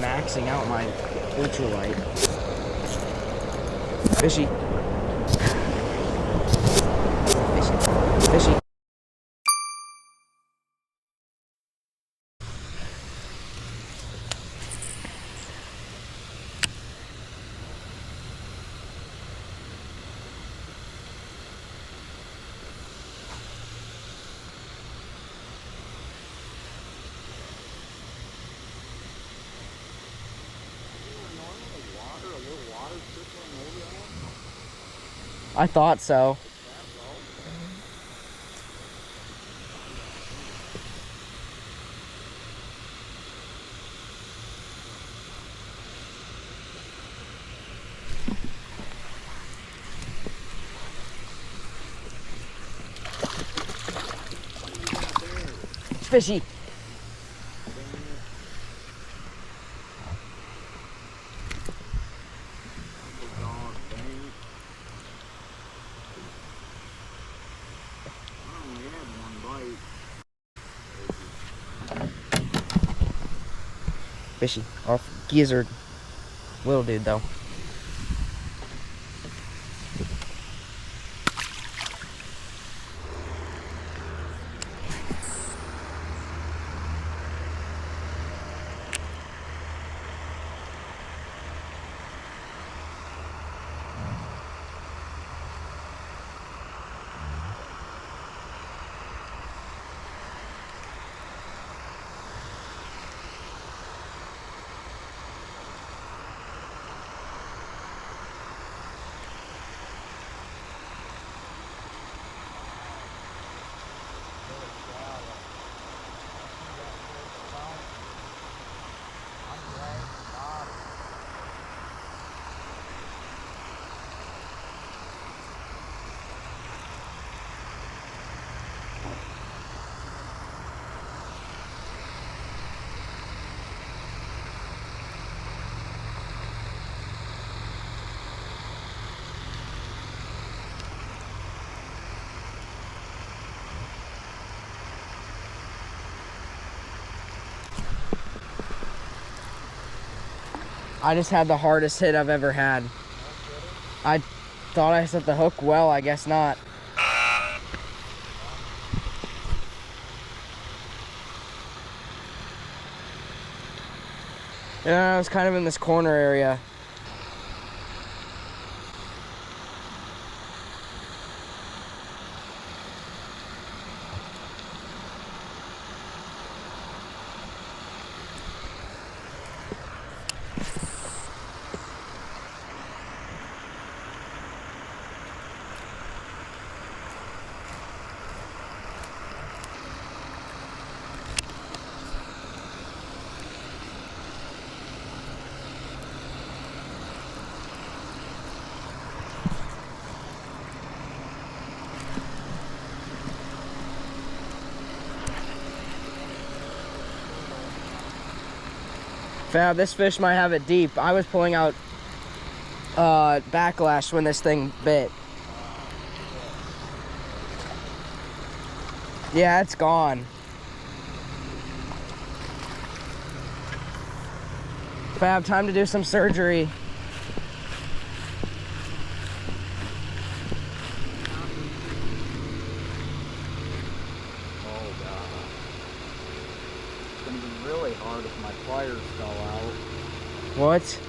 maxing out my ultralight. Fishy. Fishy. Fishy. I thought so. It's fishy. Fishy. Off gizzard. Little dude though. I just had the hardest hit I've ever had. I thought I set the hook well, I guess not. Yeah, I was kind of in this corner area. Fab, this fish might have it deep. I was pulling out backlash when this thing bit. Yeah, it's gone. Fab, time to do some surgery. Really hard if my pliers fell out. What?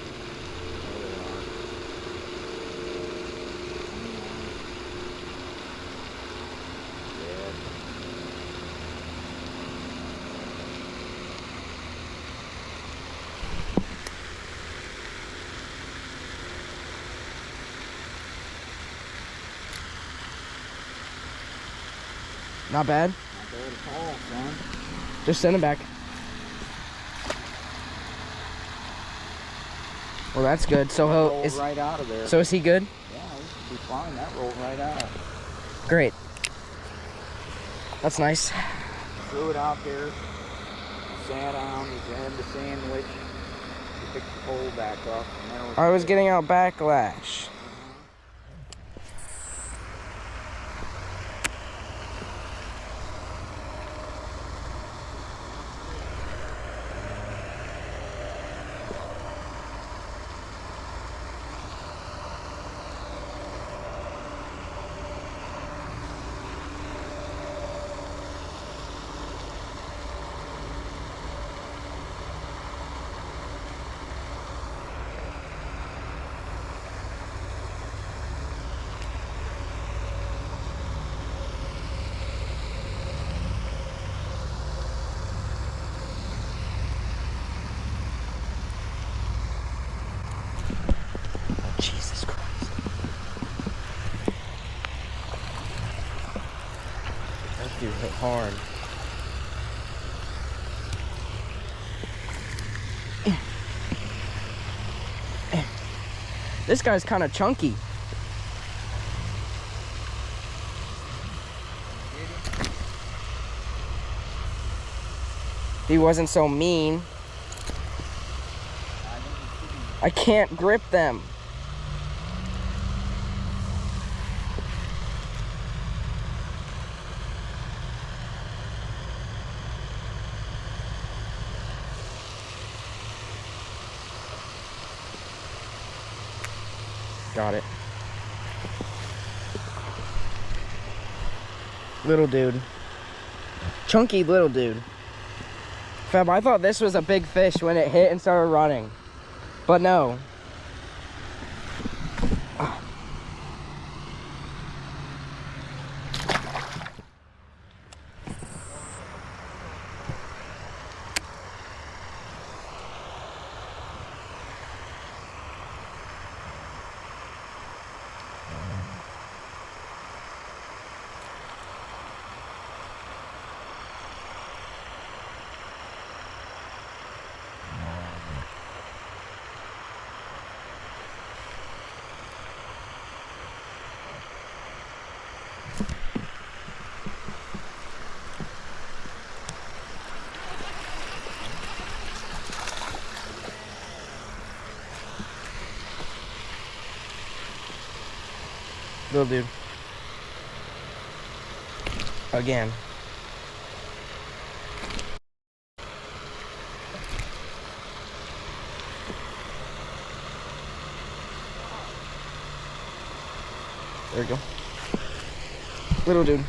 Not bad? Not bad at all, son. Just send him back. Well, that's good. So rolled right out of there. So is he good? Yeah, he should be fine. That rolled right out. Great. That's nice. Threw it out there. Sat down. He's had the sandwich. He picked the pole back up. And I was getting out backlash. hit hard. This guy's kind of chunky. He wasn't so mean. I can't grip them. Got it. Little dude. Chunky little dude. Feb, I thought this was a big fish when it hit and started running. But no. Little dude. Again. There we go. Little dude.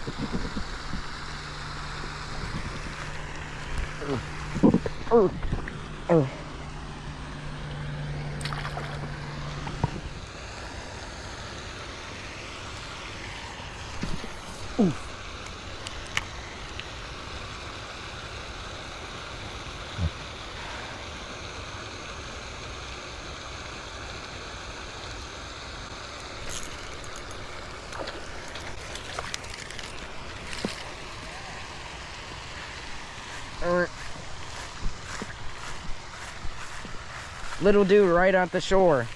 Little dude right at the shore. Oh,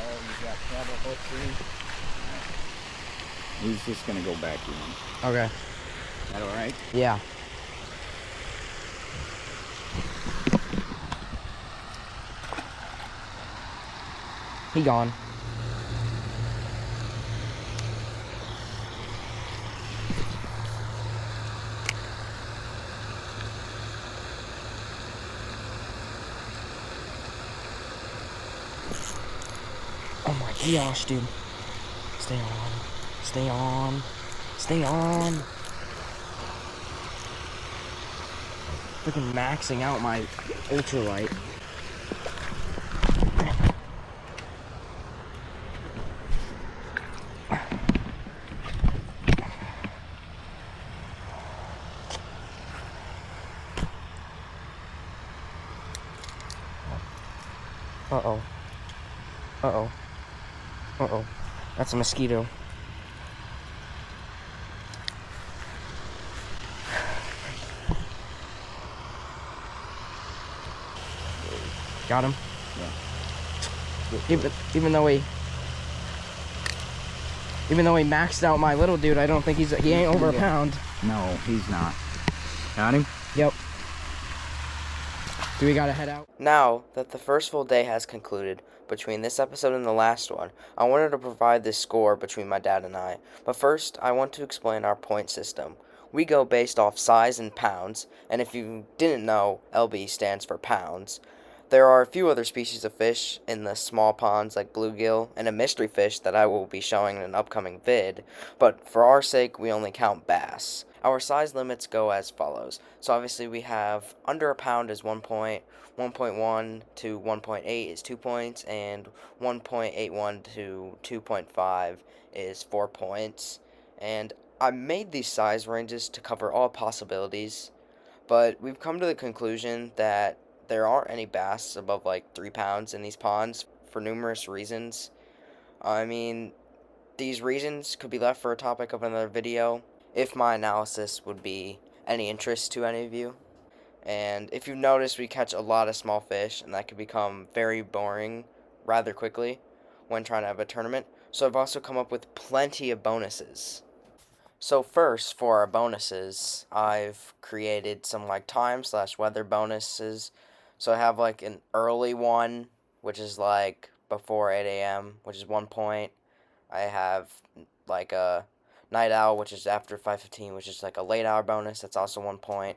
you got treble hooks in? He's just gonna go back in. Okay. Is that alright? Yeah. He gone. Oh my gosh, dude. Stay on. Stay on. Stay on. Freaking maxing out my ultralight. Uh-oh. Uh-oh. Uh-oh. That's a mosquito. Got him? Yeah. Even though he maxed out my little dude, I don't think he ain't over a pound. No, he's not. Got him? Yep. Do we gotta head out? Now that the first full day has concluded, between this episode and the last one, I wanted to provide this score between my dad and I. But first, I want to explain our point system. We go based off size in pounds, and if you didn't know, LB stands for pounds. There are a few other species of fish in the small ponds like bluegill and a mystery fish that I will be showing in an upcoming vid, but for our sake we only count bass. Our size limits go as follows. So obviously we have under a pound is 1 point, 1.1 to 1.8 is 2 points, and 1.81 to 2.5 is 4 points. And I made these size ranges to cover all possibilities, but we've come to the conclusion that there aren't any bass above like 3 pounds in these ponds for numerous reasons. I mean, these reasons could be left for a topic of another video. if my analysis would be any interest to any of you. And if you've noticed, we catch a lot of small fish, and that can become very boring rather quickly when trying to have a tournament. So I've also come up with plenty of bonuses. So first, for our bonuses, I've created some like time/weather bonuses. So I have like an early one, which is like before 8 a.m., which is 1 point. I have like a night owl, which is after 5:15, which is like a late hour bonus. That's also 1 point.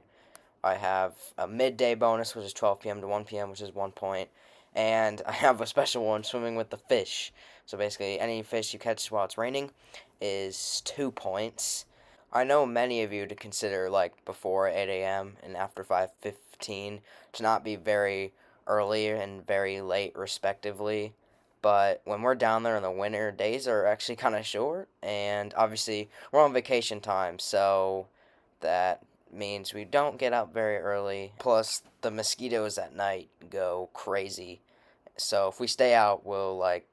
I have a midday bonus, which is 12 p.m. to 1 p.m., which is 1 point. And I have a special one, swimming with the fish. So basically, any fish you catch while it's raining is 2 points. I know many of you to consider like before 8 a.m. and after 5:15 to not be very early and very late, respectively. But when we're down there in the winter, days are actually kind of short, and obviously we're on vacation time, so that means we don't get up very early. Plus, the mosquitoes at night go crazy. So if we stay out, we'll like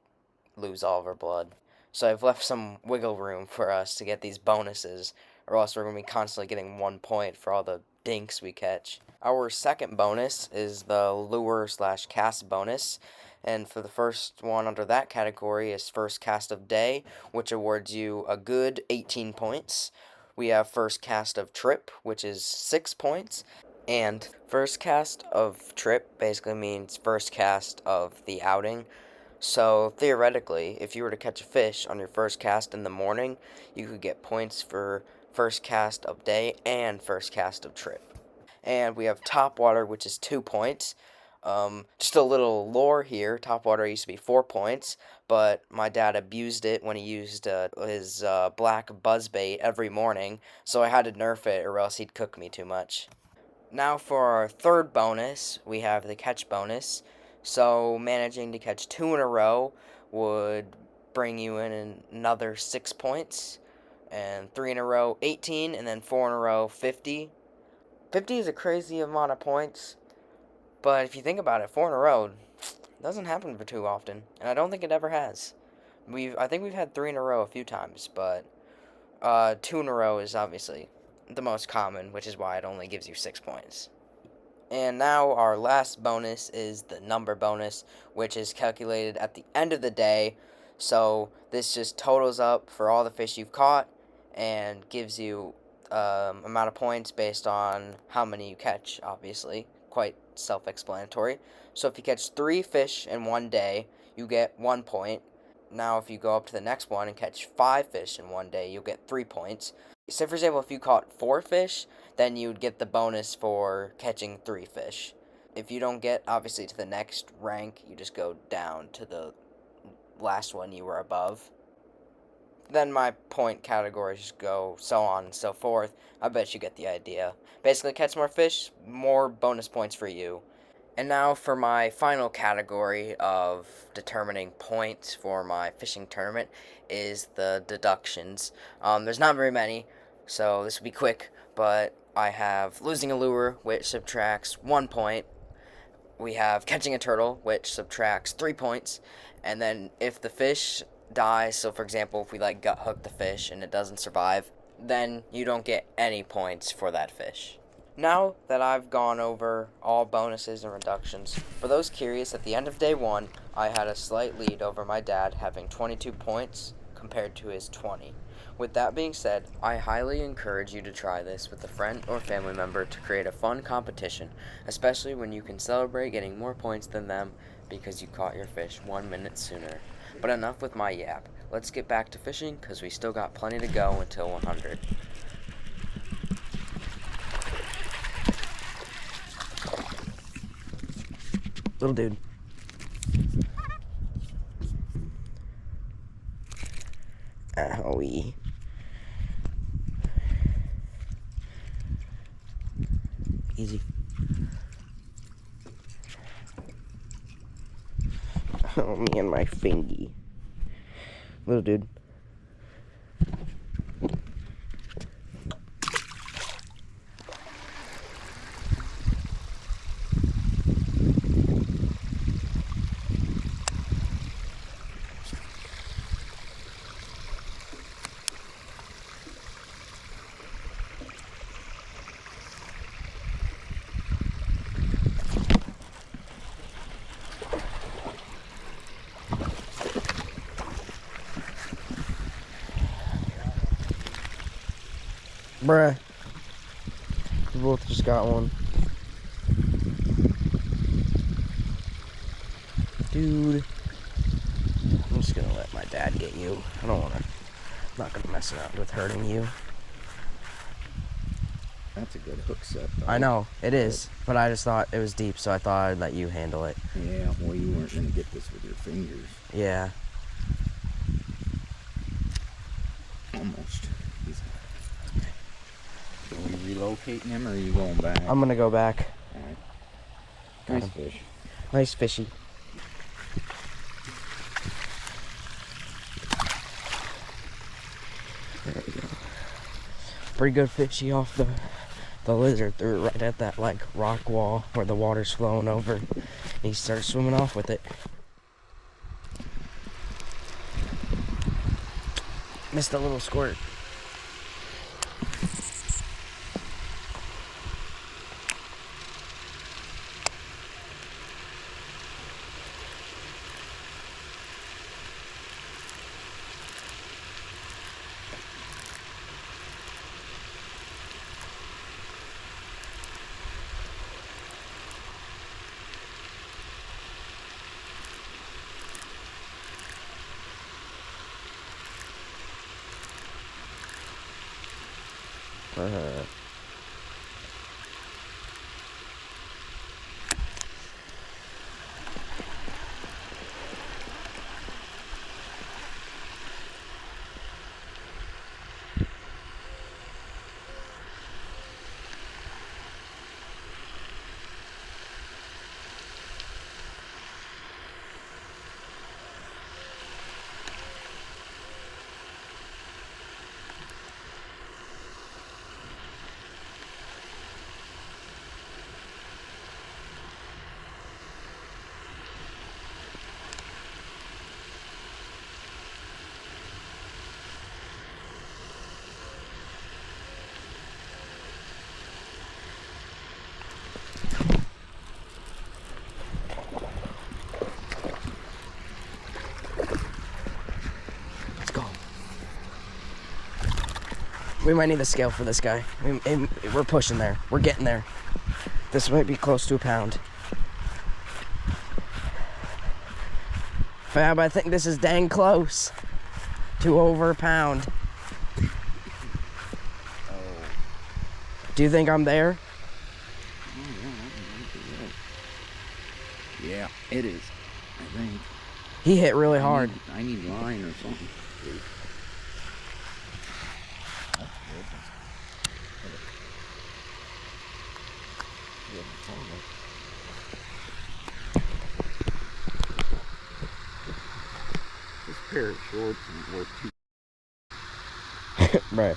lose all of our blood. So I've left some wiggle room for us to get these bonuses, or else we're going to be constantly getting 1 point for all the dinks we catch. Our second bonus is the lure/cast bonus. And for the first one under that category is first cast of day, which awards you a good 18 points. We have first cast of trip, which is 6 points. And first cast of trip basically means first cast of the outing. So theoretically, if you were to catch a fish on your first cast in the morning, you could get points for first cast of day and first cast of trip. And we have top water, which is 2 points. Just a little lore here. Top water used to be 4 points, but my dad abused it when he used his black buzzbait every morning, so I had to nerf it or else he'd cook me too much. Now for our third bonus, we have the catch bonus. So managing to catch 2 in a row would bring you in another 6 points, and 3 in a row 18, and then 4 in a row 50. 50 is a crazy amount of points, but if you think about it, 4 in a row doesn't happen for too often, and I don't think it ever has. I think we've had 3 in a row a few times, but 2 in a row is obviously the most common, which is why it only gives you 6 points. And now our last bonus is the number bonus, which is calculated at the end of the day. So this just totals up for all the fish you've caught and gives you amount of points based on how many you catch, obviously. Quite self-explanatory. So if you catch 3 fish in one day, you get 1 point. Now if you go up to the next one and catch 5 fish in one day, you'll get 3 points. So for example, if you caught 4 fish, then you'd get the bonus for catching 3 fish. If you don't get, obviously, to the next rank, you just go down to the last one you were above. Then my point categories go so on and so forth. I bet you get the idea. Basically, catch more fish, more bonus points for you. And now for my final category of determining points for my fishing tournament is the deductions. There's not very many, so this will be quick, but I have losing a lure, which subtracts 1 point. We have catching a turtle, which subtracts 3 points. And then if the fish dies, so for example, if we like gut hook the fish and it doesn't survive, then you don't get any points for that fish. Now that I've gone over all bonuses and reductions, for those curious, at the end of day 1, I had a slight lead over my dad, having 22 points compared to his 20. With that being said, I highly encourage you to try this with a friend or family member to create a fun competition, especially when you can celebrate getting more points than them because you caught your fish 1 minute sooner. But enough with my yap. Let's get back to fishing because we still got plenty to go until 100. Little dude. Owie. Easy. Oh, me and my fingy. Little dude. Bruh. We both just got one. Dude. I'm just gonna let my dad get you. I don't wanna. I'm not gonna mess around with hurting you. That's a good hook set, though. I know, it is. But I just thought it was deep, so I thought I'd let you handle it. Yeah, well, you weren't gonna get this with your fingers. Yeah. Almost. Are we relocating him, or are you going back? I'm gonna go back. Alright. Got Nice him. fish. Nice fishy. There we go. Pretty good fishy off the lizard. Threw it right at that like rock wall where the water's flowing over. And he started swimming off with it. Missed a little squirt. Let's go. We might need a scale for this guy. We're pushing there. We're getting there. This might be close to a pound. Fab, I think this is dang close to over a pound. Oh. Do you think I'm there? Yeah, it is. I think. He hit really hard. I need line or something. This pair of shorts is worth two. Right.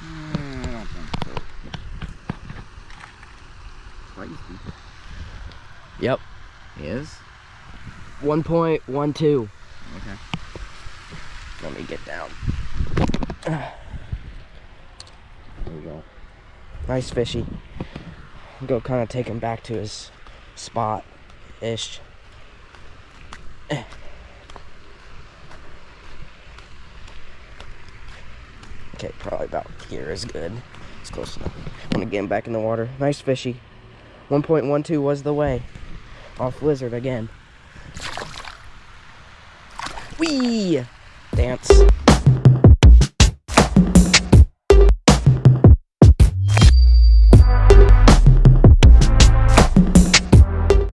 I don't think so. Spicy. Yep. Is? 1.12. Okay. Let me get down. There we go. Nice fishy. Go kind of take him back to his spot-ish. Okay, probably about here is good. It's close enough. I'm gonna get him back in the water. Nice fishy. 1.12 was the way. Off lizard again. Whee! Dance.